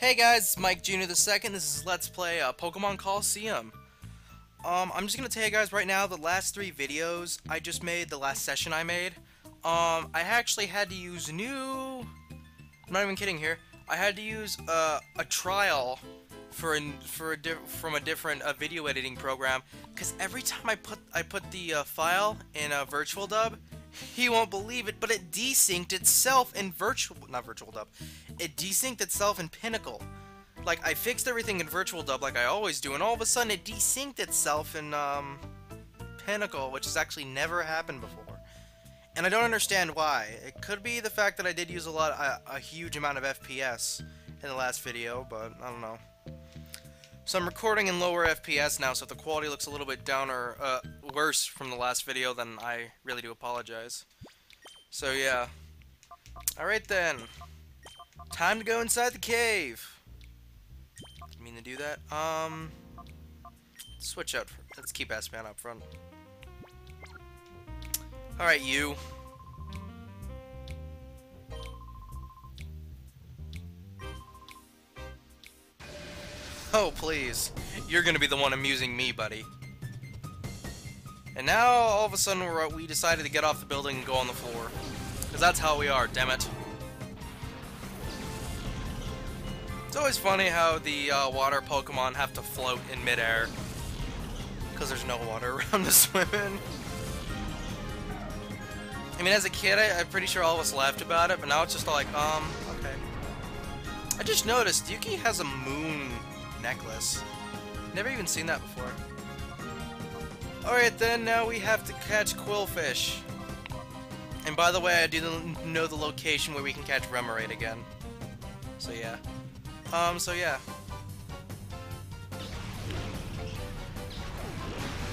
Hey guys, it's Mike Jr. the second. This is Let's Play Pokemon Colosseum. I'm just gonna tell you guys right now the last 3 videos I just made, the last session I made. I actually had to use I'm not even kidding here. I had to use a trial from a different video editing program because every time I put the file in a virtual dub, he won't believe it, but it desynced itself in not virtual dub. It desynced itself in Pinnacle. Like, I fixed everything in virtual dub like I always do, and all of a sudden it desynced itself in Pinnacle, which has actually never happened before. And I don't understand why. It could be the fact that I did use a huge amount of FPS in the last video, but I don't know. So I'm recording in lower FPS now, so if the quality looks a little bit down or worse from the last video, then I really do apologize. So yeah. Alright then. Time to go inside the cave. Didn't mean to do that. Switch out. Let's keep Espeon up front. Alright, you. Oh, please. You're gonna be the one amusing me, buddy. And now, all of a sudden, we decided to get off the building and go on the floor. Because that's how we are, damn it. It's always funny how the water Pokemon have to float in midair. Because there's no water around to swim in. I mean, as a kid, I'm pretty sure all of us laughed about it, but now it's just like, okay. I just noticed, Yuki has a moon necklace. Never even seen that before. Alright then, now we have to catch Quillfish. And by the way, I do know the location where we can catch Remoraid again. So yeah. So yeah.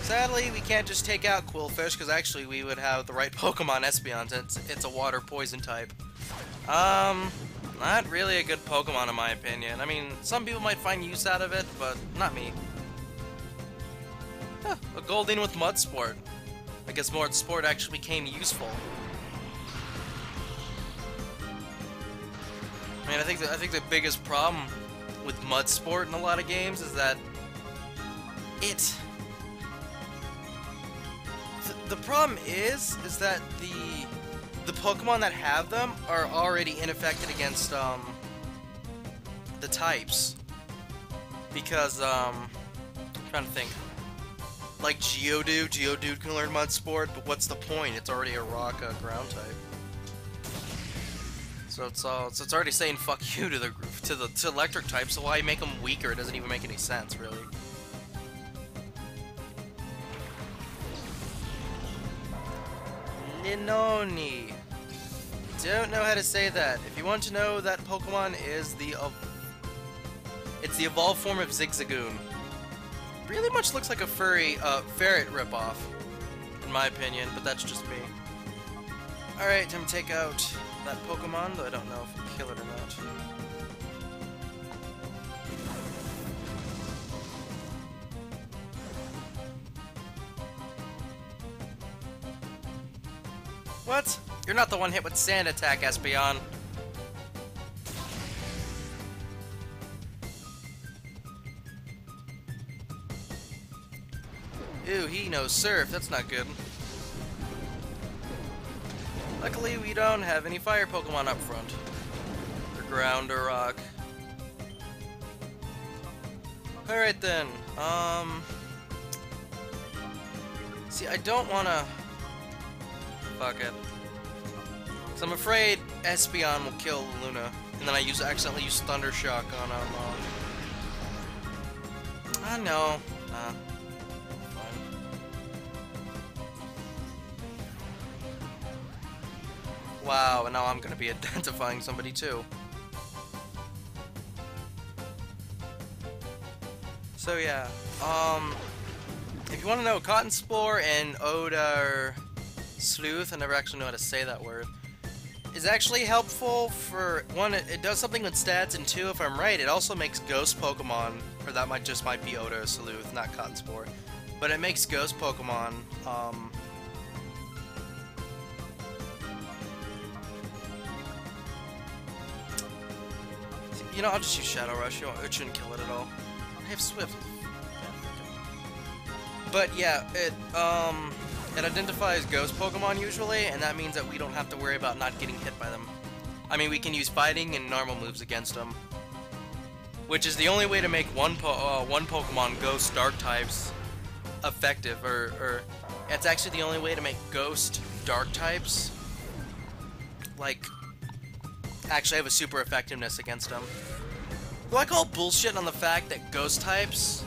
Sadly, we can't just take out Quillfish, because actually we would have the right Pokemon Espeon, since it's a water poison type. Not really a good Pokemon in my opinion. I mean, some people might find use out of it, but not me. Huh, a Goldeen with Mud Sport. I guess Mud Sport actually became useful. I mean, I think the biggest problem with Mud Sport in a lot of games is that the problem is that the Pokemon that have them are already ineffective against the types, because I'm trying to think. Like Geodude can learn Mud Sport, but what's the point? It's already a rock ground type. So it's already saying fuck you to the electric type. So why make them weaker? It doesn't even make any sense, really. Linoni. Don't know how to say that. If you want to know, that Pokemon is it's the evolved form of Zigzagoon. Really much looks like a ferret ripoff, in my opinion, but that's just me. Alright, time to take out that Pokemon, though I don't know if we'll kill it or not. What? You're not the one hit with Sand Attack, Espeon. Ew, he knows Surf. That's not good. Luckily, we don't have any fire Pokemon up front. Or ground or rock. Alright then. See, I don't wanna... Fuck it. So I'm afraid Espeon will kill Luna. And then I accidentally use Thunder Shock on I know. Wow, and now I'm gonna be identifying somebody too. So yeah, if you want to know, Cotton Spore and Oda Sleuth, I never actually know how to say that word, is actually helpful for, one, it does something with stats, and two, if I'm right, it also makes ghost Pokemon, or that might be Oda Sleuth, not Cotton Spore, but it makes ghost Pokemon, You know, I'll just use Shadow Rush. It shouldn't kill it at all. I have Swift. But yeah, it identifies ghost Pokemon usually, and that means that we don't have to worry about not getting hit by them. I mean, we can use fighting and normal moves against them, which is the only way to make one Pokemon Ghost Dark types effective, or it's actually the only way to make Ghost Dark types like actually have a super effectiveness against them. Do I call bullshit on the fact that Ghost types?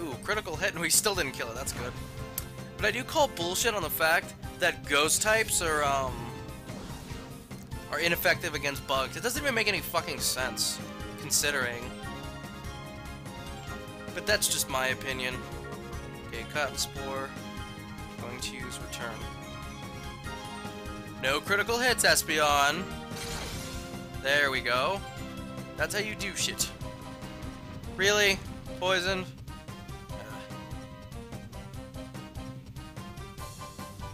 Ooh, critical hit, and we still didn't kill it. That's good. But I do call bullshit on the fact that Ghost types are ineffective against bugs. It doesn't even make any fucking sense, considering. But that's just my opinion. Okay, Cotton Spore. Going to use Return. No critical hits, Espeon. There we go. That's how you do shit. Really? Poisoned?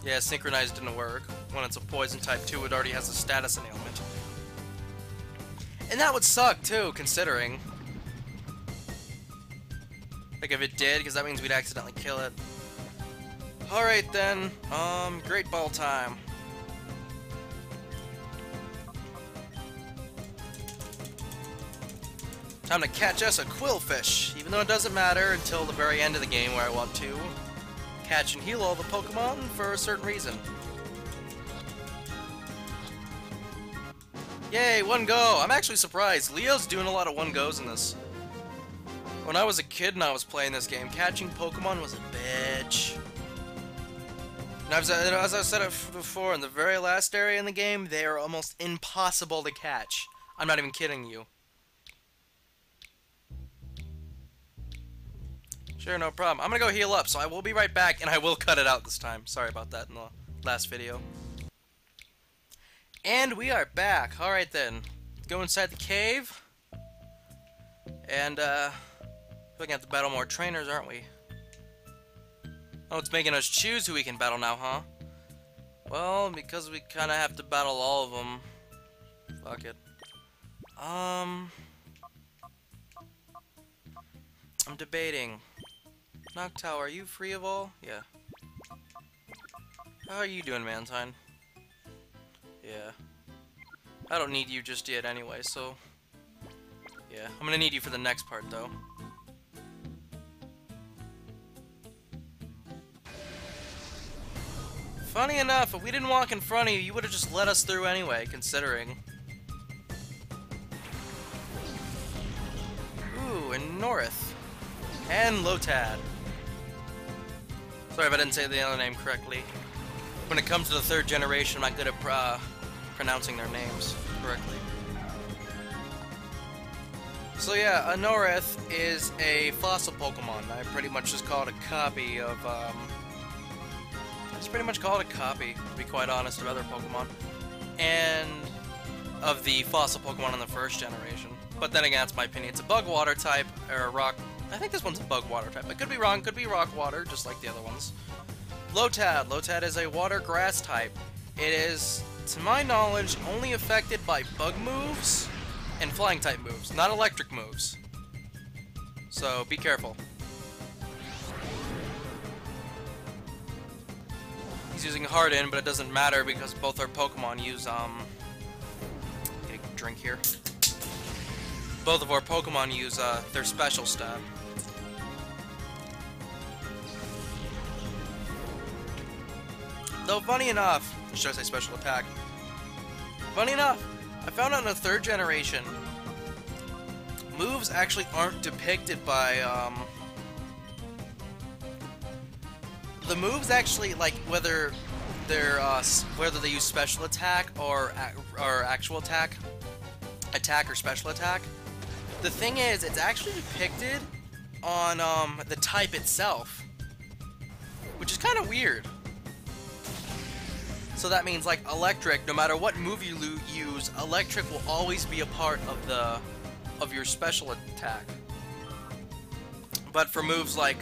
Yeah, Synchronized didn't work. When it's a poison type 2, it already has a status ailment. And that would suck too, considering. Like if it did, because that means we'd accidentally kill it. Alright then, Great Ball time. Time to catch us a Quillfish, even though it doesn't matter until the very end of the game where I want to catch and heal all the Pokemon for a certain reason. Yay, 1-go! I'm actually surprised. Leo's doing a lot of 1-goes in this. When I was a kid and I was playing this game, catching Pokemon was a bitch. And as I said it before, in the very last area in the game, they are almost impossible to catch. I'm not even kidding you. Sure, no problem. I'm gonna go heal up, so I will be right back, and I will cut it out this time. Sorry about that in the last video. And we are back. Alright then. Go inside the cave. And, we're gonna have to battle more trainers, aren't we? Oh, it's making us choose who we can battle now, huh? Well, because we kinda have to battle all of them. Fuck it. I'm debating. Noctowl, are you free of all? Yeah. How are you doing, Mantine? Yeah. I don't need you just yet anyway, so... Yeah, I'm gonna need you for the next part, though. Funny enough, if we didn't walk in front of you, you would've just let us through anyway, considering. Ooh, and Norith. And Lotad. Sorry if I didn't say the other name correctly. When it comes to the third generation, I'm not good at pronouncing their names correctly. So yeah, a Norith is a fossil Pokemon. I pretty much just call it a copy of, just pretty much call it a copy, to be quite honest, of other Pokemon. And of the fossil Pokemon in the first generation. But then again, that's my opinion. It's a bug water type, or a rock. I think this one's a bug water type. I could be wrong, could be rock water, just like the other ones. Lotad. Lotad is a water grass type. It is, to my knowledge, only affected by bug moves and flying type moves, not electric moves. So be careful. He's using Harden, but it doesn't matter because both our Pokemon use, get a drink here. Both of our Pokemon use, their special stat. Though, funny enough, should I say special attack? Funny enough, I found out in the third generation, moves actually aren't depicted by, the moves actually, like, whether they're, whether they use special attack or actual attack or special attack. The thing is, it's actually depicted on, the type itself, which is kind of weird. So that means, like, electric, no matter what move you use, electric will always be a part of your special attack. But for moves like,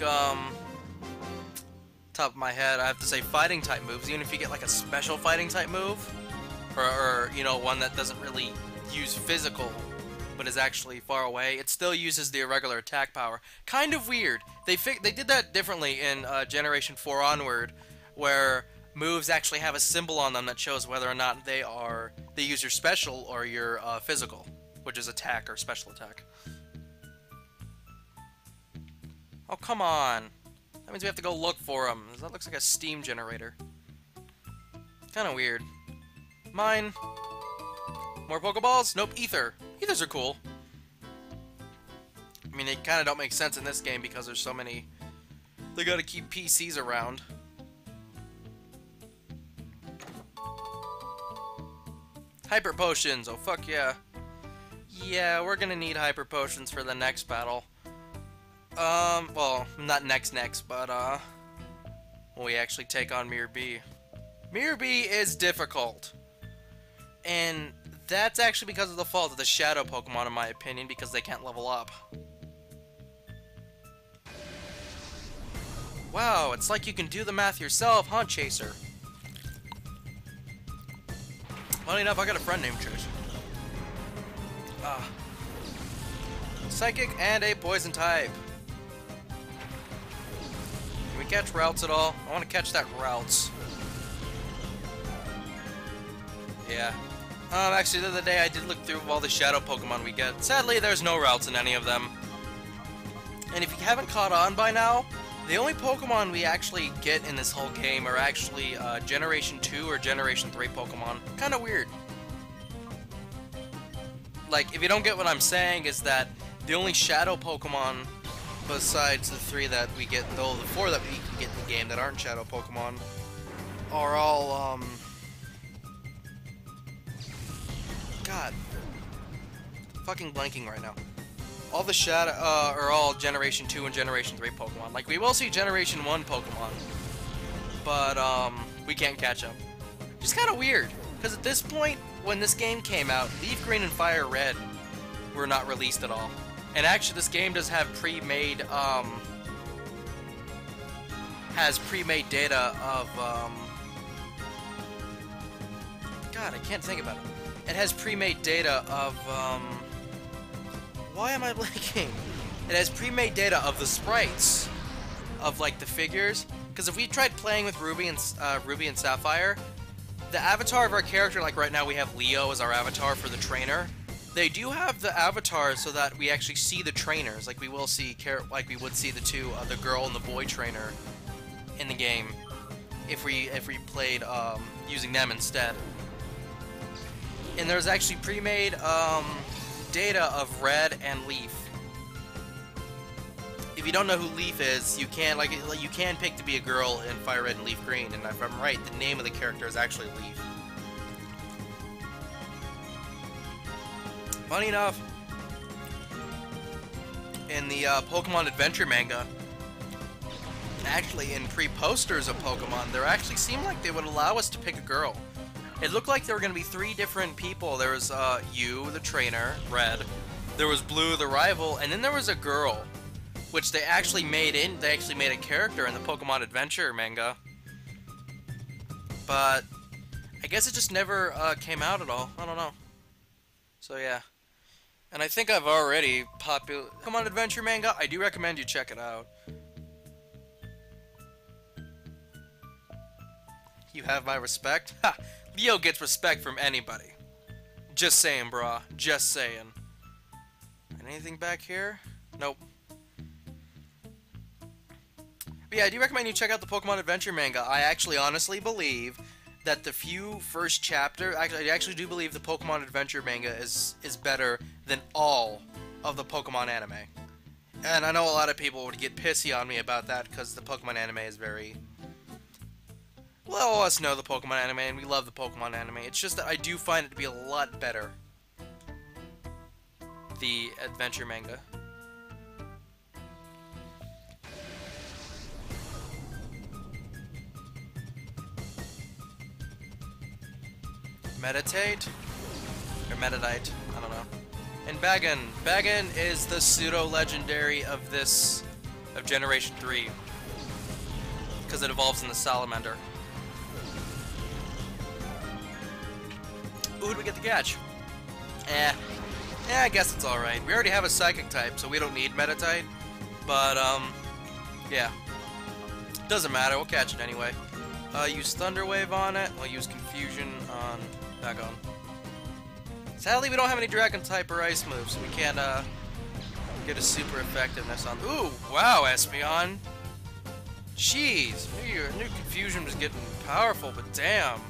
top of my head, I have to say fighting type moves, even if you get like a special fighting type move, or you know, one that doesn't really use physical but is actually far away, it still uses the irregular attack power. Kind of weird. They did that differently in Generation 4 onward, where moves actually have a symbol on them that shows whether or not they use your special or your physical, which is attack or special attack. Oh, come on. That means we have to go look for them. That looks like a steam generator. Kind of weird. Mine. More Pokeballs? Nope, Ether. Ethers are cool. I mean, they kind of don't make sense in this game because there's so many... They gotta keep PCs around. Hyper Potions! Oh, fuck yeah. Yeah, we're gonna need Hyper Potions for the next battle. Well, not next, but, when we actually take on Mirror B. Mirror B is difficult. And that's actually because of the fault of the Shadow Pokemon, in my opinion, because they can't level up. Wow, it's like you can do the math yourself, huh, Chaser? Funny enough, I got a friend named Chaser. Psychic and a Poison type. Can we catch Routes at all? I want to catch that Routes. Yeah. Actually, the other day I did look through all the Shadow Pokemon we get. Sadly, there's no Routes in any of them. And if you haven't caught on by now, the only Pokemon we actually get in this whole game are actually Generation 2 or Generation 3 Pokemon. Kinda weird. Like, if you don't get what I'm saying, is that the only Shadow Pokemon, besides the 3 that we get, though the 4 that we can get in the game that aren't Shadow Pokemon, are all, God. Fucking blanking right now. All the Shadow, are all Generation 2 and Generation 3 Pokemon. Like, we will see Generation 1 Pokemon, but, we can't catch them. Just kinda weird, because at this point, when this game came out, Leaf Green and Fire Red were not released at all. And actually, this game does have pre-made, has pre-made data of, God, I can't think about it. It has pre-made data of, why am I blanking? It has pre-made data of the sprites of, like, the figures. Because if we tried playing with Ruby and Sapphire, the avatar of our character, like right now we have Leo as our avatar for the trainer. They do have the avatar so that we actually see the trainers, like we will see, like we would see the two, the girl and the boy trainer in the game, if we played using them instead. And there's actually pre-made data of Red and Leaf. If you don't know who Leaf is, you can you can pick to be a girl in Fire Red and Leaf Green, and if I'm right, the name of the character is actually Leaf. Funny enough, in the Pokemon Adventure manga, actually in pre-posters of Pokemon, there actually seemed like they would allow us to pick a girl. It looked like there were going to be 3 different people. There was you, the trainer, Red. There was Blue, the rival, and then there was a girl, which they actually made a character in the Pokemon Adventure manga. But I guess it just never came out at all. I don't know. So yeah. And I think I've already Pokemon Adventure manga. I do recommend you check it out. You have my respect? Ha! Leo gets respect from anybody. Just saying, brah. Just saying. Anything back here? Nope. But yeah, I do recommend you check out the Pokemon Adventure manga. I actually honestly believe that the first chapter, I actually do believe the Pokemon Adventure manga is better than all of the Pokemon anime. And I know a lot of people would get pissy on me about that because the Pokemon anime is very... Well, all of us know the Pokemon anime and we love the Pokemon anime. It's just that I do find it to be a lot better. The Adventure manga. Meditate? Or Meditite? I don't know. And Bagon. Bagon is the pseudo-legendary of Generation 3. Because it evolves in the Salamander. Ooh, who did we get to catch? Yeah, I guess it's alright. We already have a Psychic type, so we don't need Meditite. But, yeah. Doesn't matter, we'll catch it anyway. Use Thunder Wave on it. We'll use Confusion on... back on. Sadly, we don't have any Dragon type or Ice moves, so we can't, get a super effectiveness on... Ooh, wow, Espeon. Jeez, new Confusion was getting powerful, but damn.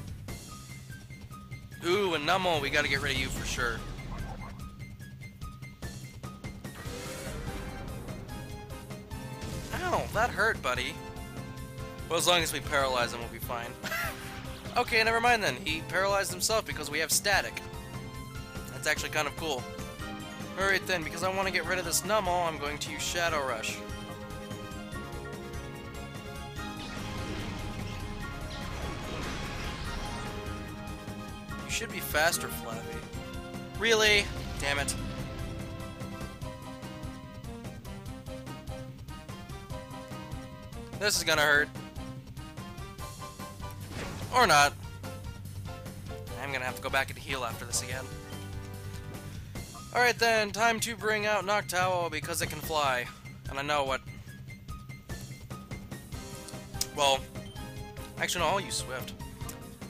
Ooh, and Numel, we gotta get rid of you for sure. Ow, that hurt, buddy. Well, as long as we paralyze him, we'll be fine. Okay, never mind then. He paralyzed himself because we have static. That's actually kind of cool. Alright then, because I want to get rid of this Numel, I'm going to use Shadow Rush. You should be faster, Flappy. Really? Damn it. This is gonna hurt. Or not. I'm gonna have to go back and heal after this again. Alright then, time to bring out Noctowl because it can fly. And I know what... Well, actually no, I'll use Swift.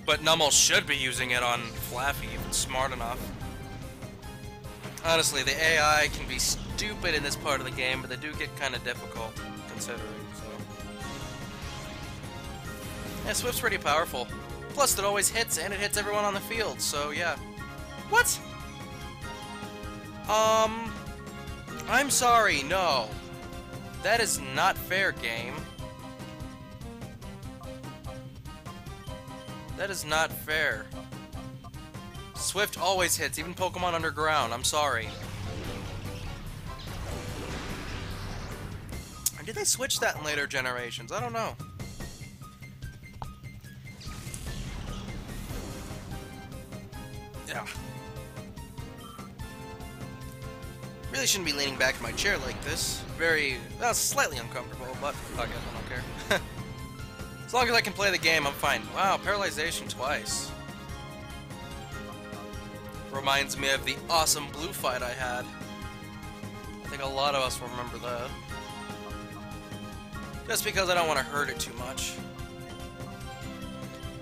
But Numel should be using it on Flaffy if it's smart enough. Honestly, the AI can be stupid in this part of the game, but they do get kind of difficult, considering, so... Yeah, Swift's pretty powerful. Plus, it always hits, and it hits everyone on the field, so yeah. What? I'm sorry, no. That is not fair, game. That is not fair. Swift always hits, even Pokemon underground, I'm sorry. Or did they switch that in later generations? I don't know. Yeah. Really shouldn't be leaning back in my chair like this. Very, well, slightly uncomfortable, but fuck it, I don't care. As long as I can play the game, I'm fine. Wow, paralyzation twice. Reminds me of the awesome blue fight I had. I think a lot of us will remember that. Just because I don't want to hurt it too much.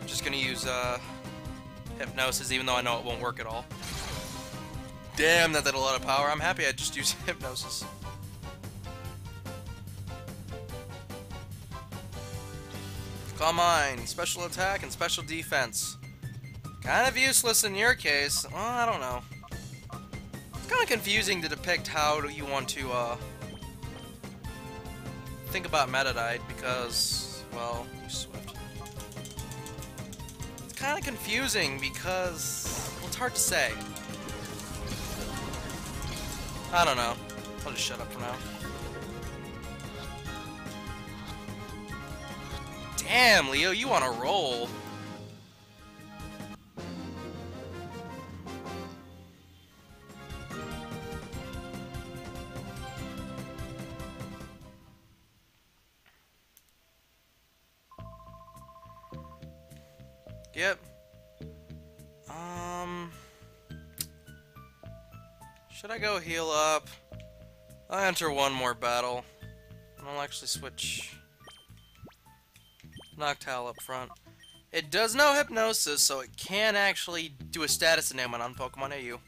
I'm just gonna use, Hypnosis, even though I know it won't work at all. Damn, that did a lot of power. I'm happy I just used Hypnosis. Calm Mind, special attack and special defense. Kind of useless in your case. Well, I don't know. It's kind of confusing to depict how you want to, think about Meditite because, well, you Swift. It's kind of confusing because, well, it's hard to say. I don't know. I'll just shut up for now. Damn, Leo, you on a roll. Yep. Should I go heal up? I'll enter one more battle. And I'll actually switch Noctowl up front. It does know Hypnosis, so it can actually do a status enablement on Pokemon AU.